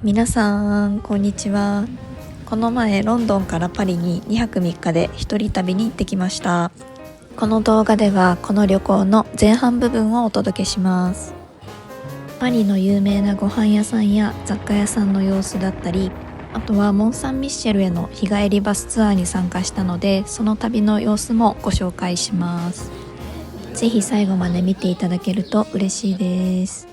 皆さんこんにちは。この前ロンドンからパリに2泊3日で一人旅に行ってきました。この動画ではこの旅行の前半部分をお届けします。パリの有名なご飯屋さんや雑貨屋さんの様子だったり、あとはモン・サン・ミッシェルへの日帰りバスツアーに参加したので、その旅の様子もご紹介します。ぜひ最後まで見ていただけると嬉しいです。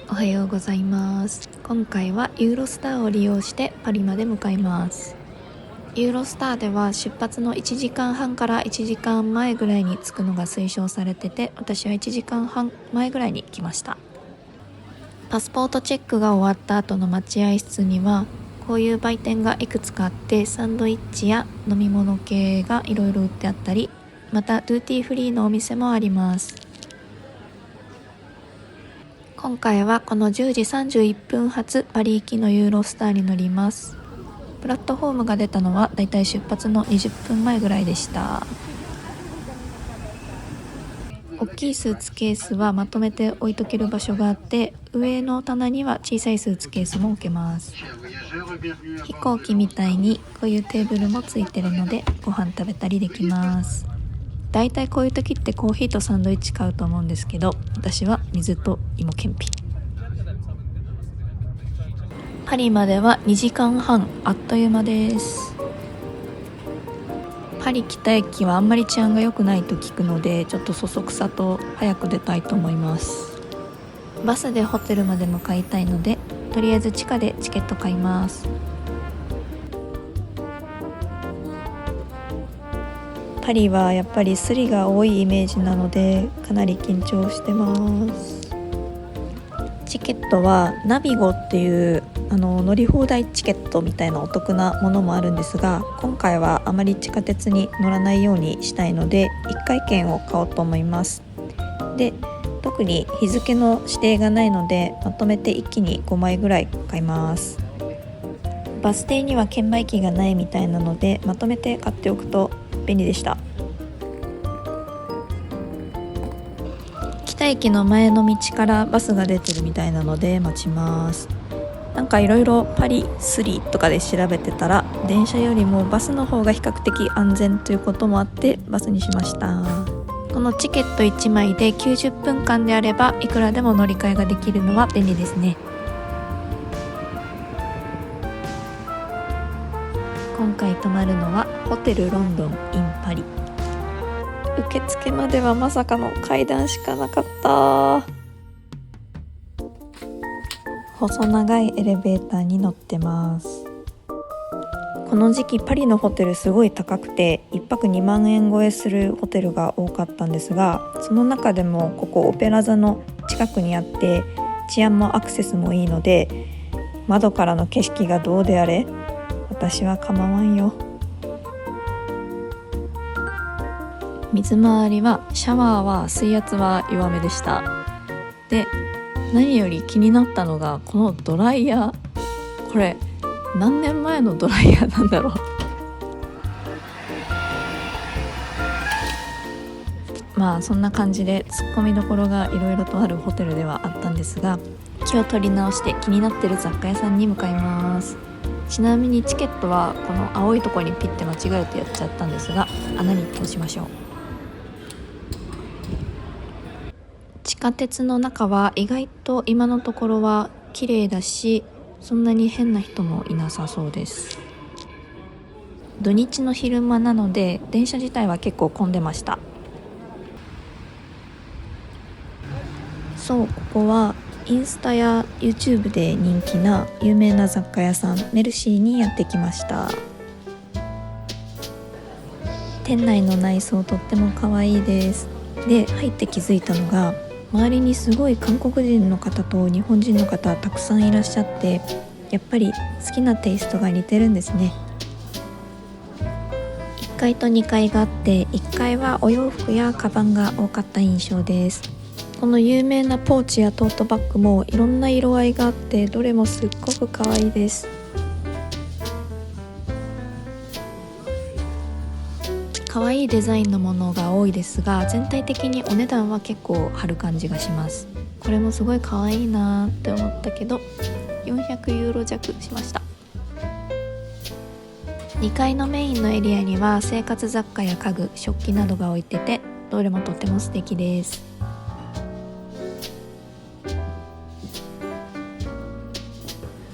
おはようございます。今回はユーロスターを利用してパリまで向かいます。ユーロスターでは出発の1時間半から1時間前ぐらいに着くのが推奨されてて、私は1時間半前ぐらいに来ました。パスポートチェックが終わった後の待合室にはこういう売店がいくつかあって、サンドイッチや飲み物系がいろいろ売ってあったり、またドゥーティーフリーのお店もあります。今回はこの10時31分発パリ行きのユーロスターに乗ります。プラットフォームが出たのはだいたい出発の20分前ぐらいでした。大きいスーツケースはまとめて置いとける場所があって、上の棚には小さいスーツケースも置けます。飛行機みたいにこういうテーブルもついてるのでご飯食べたりできます。だいたいこういう時ってコーヒーとサンドイッチ買うと思うんですけど、私は水と芋けんぴ。パリまでは2時間半、あっという間です。パリ北駅はあんまり治安が良くないと聞くので、ちょっとそそくさと早く出たいと思います。バスでホテルまで向かいたいので、とりあえず地下でチケット買います。パリはやっぱりスリが多いイメージなので、かなり緊張してます。チケットはナビゴっていう乗り放題チケットみたいなお得なものもあるんですが、今回はあまり地下鉄に乗らないようにしたいので1回券を買おうと思います。で、特に日付の指定がないので、まとめて一気に5枚ぐらい買います。バス停には券売機がないみたいなので、まとめて買っておくと便利でした。北駅の前の道からバスが出てるみたいなので待ちます。なんかいろいろパリ3とかで調べてたら、電車よりもバスの方が比較的安全ということもあってバスにしました。このチケット1枚で90分間であればいくらでも乗り換えができるのは便利ですね。今回泊まるのはホテルロンドン in パリ。受付まではまさかの階段しかなかった。細長いエレベーターに乗ってます。この時期パリのホテルすごい高くて、1泊2万円超えするホテルが多かったんですが、その中でもここオペラ座の近くにあって治安もアクセスもいいので、窓からの景色がどうであれ私は構わんよ。水回りはシャワーは水圧は弱めでした。で、何より気になったのがこのドライヤー。これ何年前のドライヤーなんだろう。まあそんな感じでツッコミどころがいろいろとあるホテルではあったんですが、気を取り直して気になってる雑貨屋さんに向かいます。ちなみにチケットはこの青いところにピッて間違えてやっちゃったんですが、穴に通しましょう。地下鉄の中は意外と今のところは綺麗だし、そんなに変な人もいなさそうです。土日の昼間なので電車自体は結構混んでました。そう、ここはインスタや YouTube で人気な有名な雑貨屋さんメルシーにやってきました。店内の内装とっても可愛いです。で、入って気づいたのが、周りにすごい韓国人の方と日本人の方たくさんいらっしゃって、やっぱり好きなテイストが似てるんですね。1階と2階があって、1階はお洋服やカバンが多かった印象です。この有名なポーチやトートバッグもいろんな色合いがあって、どれもすっごく可愛いです。可愛いデザインのものが多いですが、全体的にお値段は結構張る感じがします。これもすごい可愛いなって思ったけど400ユーロ弱しました。2階のメインのエリアには生活雑貨や家具、食器などが置いてて、どれもとっても素敵です。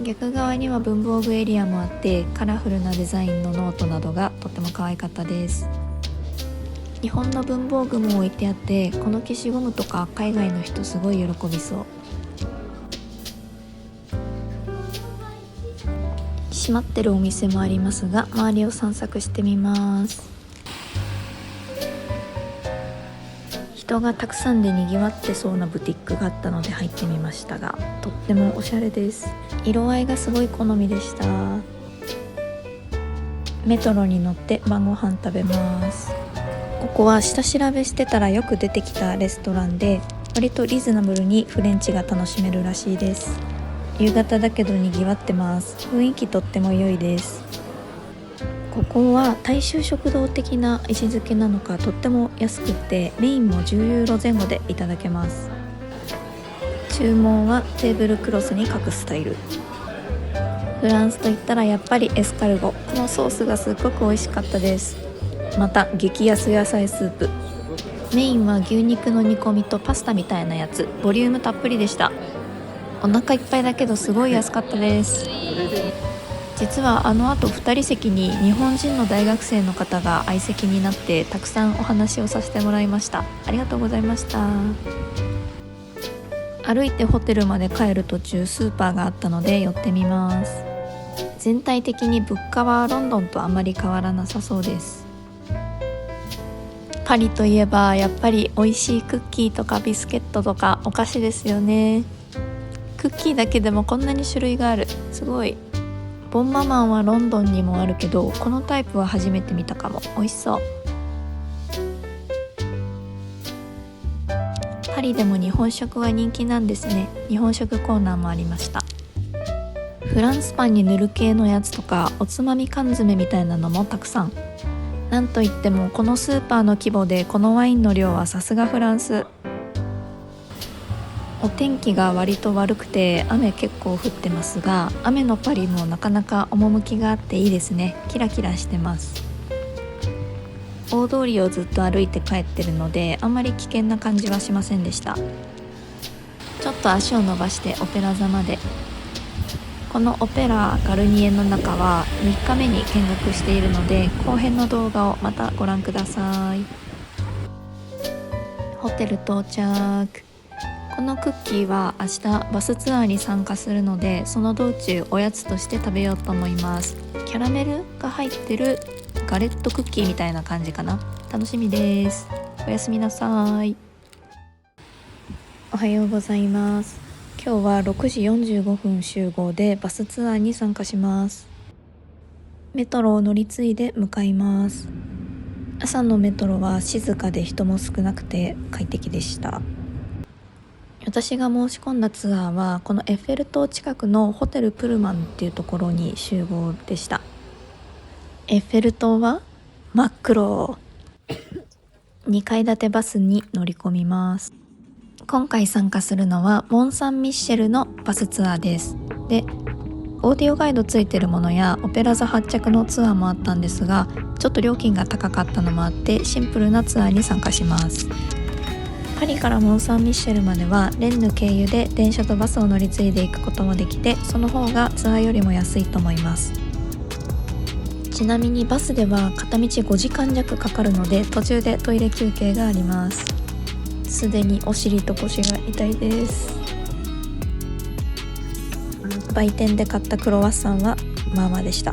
逆側には文房具エリアもあって、カラフルなデザインのノートなどがとっても可愛かったです。日本の文房具も置いてあって、この消しゴムとか海外の人すごい喜びそう。閉まってるお店もありますが、周りを散策してみます。人がたくさんでにぎわってそうなブティックがあったので入ってみましたが、とってもおしゃれです。色合いがすごい好みでした。メトロに乗って晩ご飯食べます。ここは下調べしてたらよく出てきたレストランで、割とリーズナブルにフレンチが楽しめるらしいです。夕方だけどにぎわってます。雰囲気とっても良いです。ここは大衆食堂的な位置づけなのか、とっても安くてメインも10ユーロ前後でいただけます。注文はテーブルクロスに書くスタイル。フランスといったらやっぱりエスカルゴ。このソースがすっごく美味しかったです。また激安野菜スープ。メインは牛肉の煮込みとパスタみたいなやつ。ボリュームたっぷりでした。お腹いっぱいだけどすごい安かったです。実はあの後2人席に日本人の大学生の方が相席になって、たくさんお話をさせてもらいました。ありがとうございました。歩いてホテルまで帰る途中、スーパーがあったので寄ってみます。全体的に物価はロンドンとあまり変わらなさそうです。パリといえばやっぱり美味しいクッキーとかビスケットとかお菓子ですよね。クッキーだけでもこんなに種類がある。すごい。ボンママンはロンドンにもあるけど、このタイプは初めて見たかも。美味しそう。パリでも日本食は人気なんですね。日本食コーナーもありました。フランスパンに塗る系のやつとか、おつまみ缶詰みたいなのもたくさん。なんといってもこのスーパーの規模でこのワインの量はさすがフランス。お天気が割と悪くて雨結構降ってますが、雨のパリもなかなか趣があっていいですね。キラキラしてます。大通りをずっと歩いて帰ってるので、あんまり危険な感じはしませんでした。ちょっと足を伸ばしてオペラ座まで。このオペラガルニエの中は3日目に見学しているので、後編の動画をまたご覧ください。ホテル到着。このクッキーは明日バスツアーに参加するので、その道中おやつとして食べようと思います。キャラメルが入ってるガレットクッキーみたいな感じかな。楽しみです。おやすみなさい。おはようございます。今日は6時45分集合でバスツアーに参加します。メトロを乗り継いで向かいます。朝のメトロは静かで人も少なくて快適でした。私が申し込んだツアーはこのエッフェル塔近くのホテルプルマンっていうところに集合でした。エッフェル塔は真っ黒。2階建てバスに乗り込みます。今回参加するのはモン・サン・ミッシェルのバスツアーです。で、オーディオガイドついてるものやオペラ座発着のツアーもあったんですが、ちょっと料金が高かったのもあってシンプルなツアーに参加します。パリからモン・サン・ミッシェルまではレンヌ経由で電車とバスを乗り継いでいくこともできて、その方がツアーよりも安いと思います。ちなみにバスでは片道5時間弱かかるので、途中でトイレ休憩があります。すでにお尻と腰が痛いです。売店で買ったクロワッサンはまあまあでした。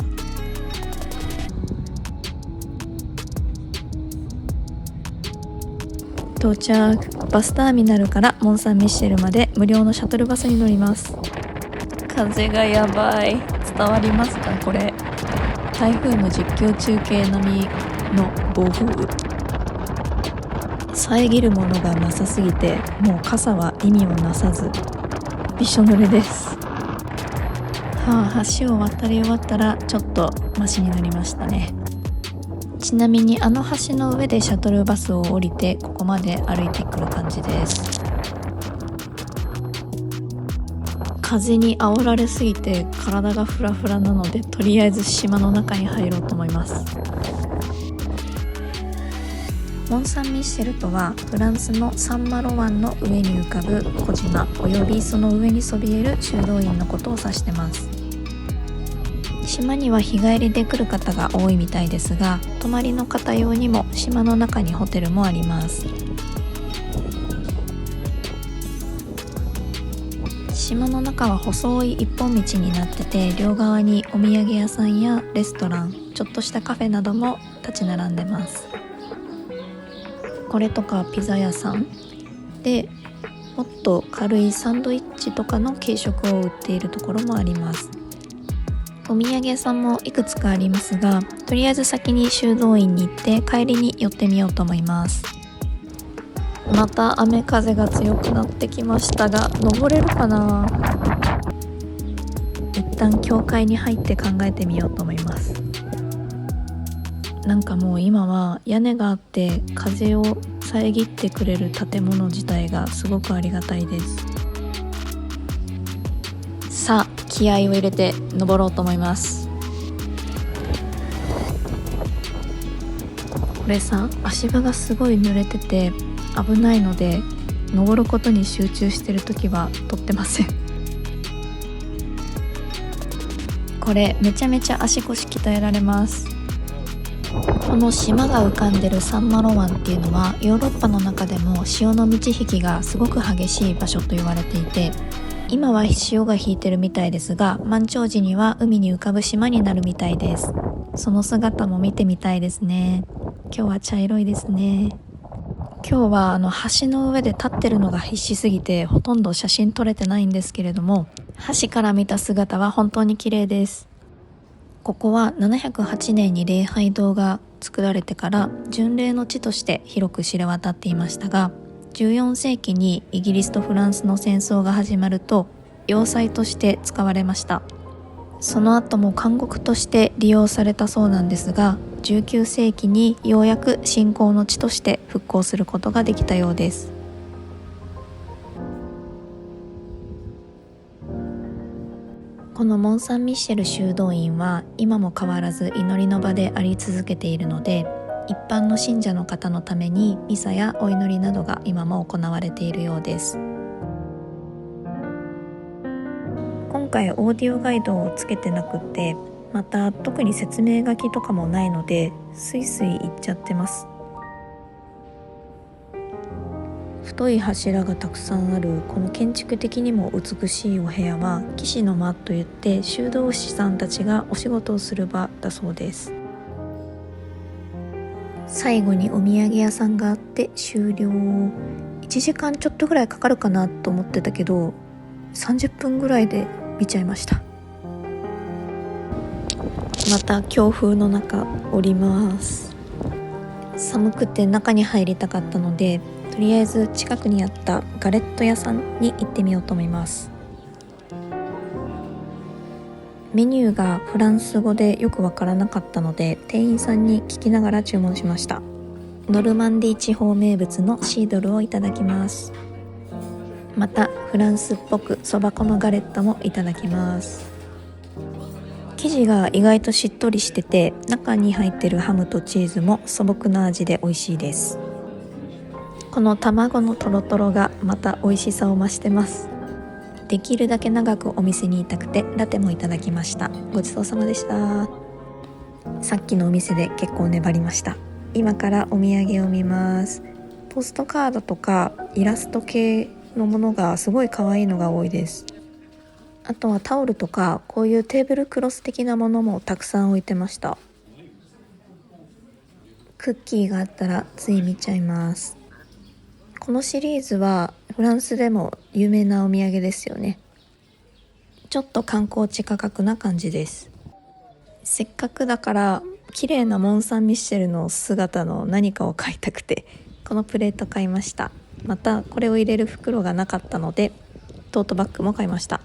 到着。バスターミナルからモン・サン・ミッシェルまで無料のシャトルバスに乗ります。風がやばい。伝わりますかこれ。台風の実況中継並みの暴風雨。遮るものがなさすぎて、もう傘は意味をなさずびしょ濡れです。橋を渡り終わったらちょっとマシになりましたね。ちなみにあの橋の上でシャトルバスを降りてここまで歩いてくる感じです。風に煽られすぎて体がフラフラなので、とりあえず島の中に入ろうと思います。モン・サン・ミッシェルとはフランスのサンマロ湾の上に浮かぶ小島およびその上にそびえる修道院のことを指してます。島には日帰りで来る方が多いみたいですが、泊まりの方用にも島の中にホテルもあります。島の中は細い一本道になってて、両側にお土産屋さんやレストラン、ちょっとしたカフェなども立ち並んでます。これとかピザ屋さんで、もっと軽いサンドイッチとかの軽食を売っているところもあります。お土産屋さんもいくつかありますが、とりあえず先に修道院に行って帰りに寄ってみようと思います。また雨風が強くなってきましたが、登れるかな。一旦教会に入って考えてみようと思います。なんかもう今は屋根があって風を遮ってくれる建物自体がすごくありがたいです。さあ気合を入れて登ろうと思います。これさ、足場がすごい濡れてて危ないので、登ることに集中してるときは撮ってません。これめちゃめちゃ足腰鍛えられます。この島が浮かんでるサンマロ湾っていうのはヨーロッパの中でも潮の満ち引きがすごく激しい場所と言われていて、今は潮が引いてるみたいですが、満潮時には海に浮かぶ島になるみたいです。その姿も見てみたいですね。今日は茶色いですね。今日は橋の上で立ってるのが必死すぎてほとんど写真撮れてないんですけれども、橋から見た姿は本当に綺麗です。ここは708年に礼拝堂が作られてから巡礼の地として広く知れ渡っていましたが、14世紀にイギリスとフランスの戦争が始まると要塞として使われました。その後も監獄として利用されたそうなんですが、19世紀にようやく信仰の地として復興することができたようです。このモン・サン・ミッシェル修道院は今も変わらず祈りの場であり続けているので、一般の信者の方のためにミサやお祈りなどが今も行われているようです。今回オーディオガイドをつけてなくって、また特に説明書きとかもないのでスイスイ行っちゃってます。太い柱がたくさんあるこの建築的にも美しいお部屋は騎士の間といって、修道士さんたちがお仕事をする場だそうです。最後にお土産屋さんがあって終了。1時間ちょっとぐらいかかるかなと思ってたけど、30分ぐらいで見ちゃいました。また強風の中降ります。寒くて中に入りたかったので、とりあえず近くにあったガレット屋さんに行ってみようと思います。メニューがフランス語でよくわからなかったので、店員さんに聞きながら注文しました。ノルマンディー地方名物のシードルをいただきます。またフランスっぽくそば粉のガレットもいただきます。生地が意外としっとりしてて、中に入ってるハムとチーズも素朴な味で美味しいです。この卵のトロトロがまた美味しさを増してます。できるだけ長くお店にいたくてラテもいただきました。ごちそうさまでした。さっきのお店で結構粘りました。今からお土産を見ます。ポストカードとかイラスト系のものがすごい可愛いのが多いです。あとはタオルとかこういうテーブルクロス的なものもたくさん置いてました。クッキーがあったらつい見ちゃいます。このシリーズはフランスでも有名なお土産ですよね。ちょっと観光地価格な感じです。せっかくだから綺麗なモン・サン・ミッシェルの姿の何かを買いたくてこのプレート買いました。またこれを入れる袋がなかったのでトートバッグも買いました。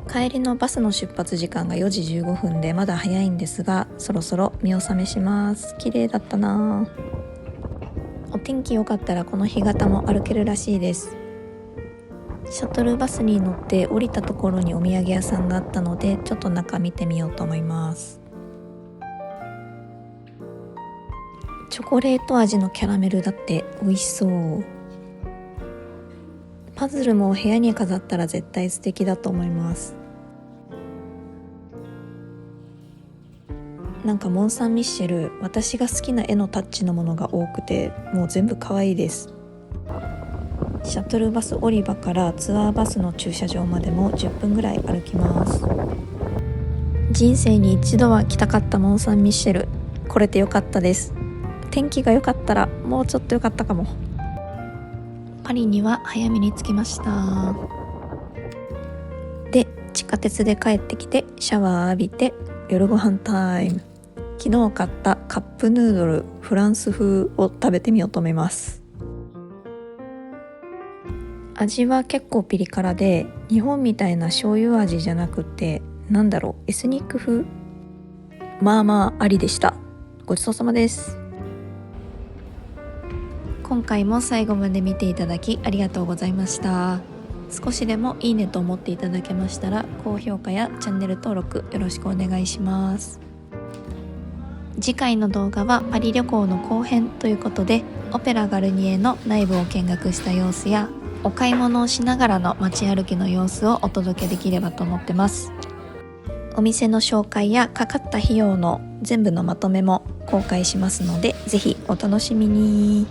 帰りのバスの出発時間が4時15分でまだ早いんですが、そろそろ見納めします。綺麗だったな。お天気良かったらこの干潟も歩けるらしいです。シャトルバスに乗って降りたところにお土産屋さんがあったので、ちょっと中見てみようと思います。チョコレート味のキャラメルだって美味しそう。パズルも部屋に飾ったら絶対素敵だと思います。なんかモン・サン・ミッシェル、私が好きな絵のタッチのものが多くて、もう全部可愛いです。シャトルバス降り場からツアーバスの駐車場までも10分ぐらい歩きます。人生に一度は来たかったモン・サン・ミッシェル、来れてよかったです。天気が良かったらもうちょっと良かったかも。パリには早めに着きました。で、地下鉄で帰ってきてシャワー浴びて夜ご飯タイム。昨日買ったカップヌードルフランス風を食べてみようと思います。味は結構ピリ辛で、日本みたいな醤油味じゃなくて、エスニック風。まあまあありでした。ごちそうさまです。今回も最後まで見ていただきありがとうございました。少しでもいいねと思っていただけましたら、高評価やチャンネル登録よろしくお願いします。次回の動画はパリ旅行の後編ということで、オペラガルニエの内部を見学した様子やお買い物をしながらの街歩きの様子をお届けできればと思ってます。お店の紹介やかかった費用の全部のまとめも公開しますので、ぜひお楽しみに。